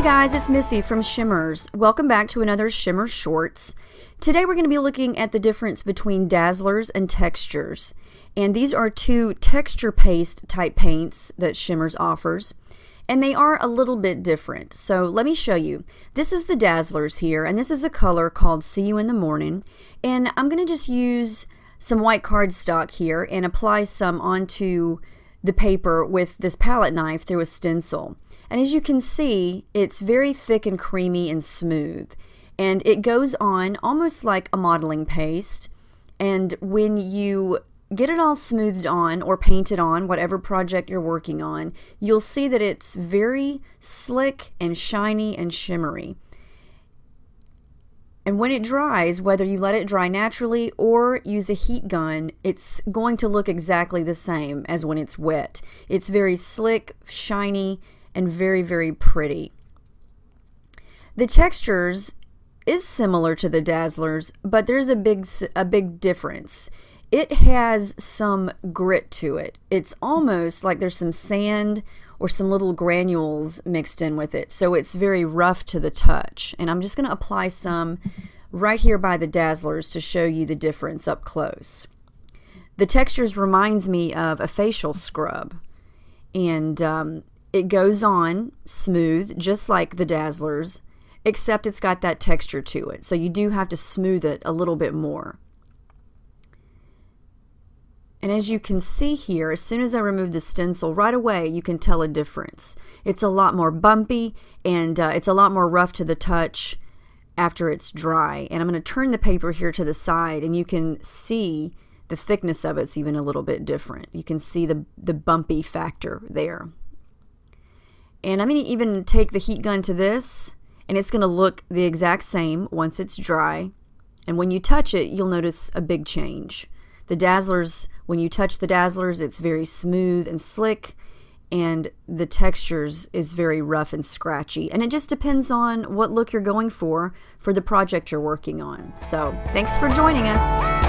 guys, it's Missy from Shimmerz. Welcome back to another Shimmerz Shortz. Today we're going to be looking at the difference between Dazzlerz and Texturez. And these are two texture paste type paints that Shimmerz offers. And they are a little bit different. So let me show you. This is the Dazzlerz here, and this is a color called See You in the Morning. And I'm going to just use some white cardstock here and apply some onto the paper with this palette knife through a stencil. And as you can see, it's very thick and creamy and smooth. And it goes on almost like a modeling paste. And when you get it all smoothed on or painted on, whatever project you're working on, you'll see that it's very slick and shiny and shimmery. And when it dries, whether you let it dry naturally or use a heat gun, it's going to look exactly the same as when it's wet. It's very slick, shiny, and very, very pretty. The Texturez is similar to the Dazzlerz, but there's a big difference. It has some grit to it. It's almost like there's some sand or some little granules mixed in with it, so it's very rough to the touch. And I'm just going to apply some right here by the Dazzlerz to show you the difference up close. The Texturez reminds me of a facial scrub, and it goes on smooth just like the Dazzlerz, except it's got that texture to it, so you do have to smooth it a little bit more. And as you can see here, as soon as I remove the stencil, right away you can tell a difference. It's a lot more bumpy, and it's a lot more rough to the touch after it's dry. And I'm going to turn the paper here to the side, and you can see the thickness of it's even a little bit different. You can see the bumpy factor there. And I'm going to even take the heat gun to this, and it's going to look the exact same once it's dry. And when you touch it, you'll notice a big change. The Dazzlerz, when you touch the Dazzlerz, it's very smooth and slick, and the Texturez is very rough and scratchy. And it just depends on what look you're going for the project you're working on. So thanks for joining us.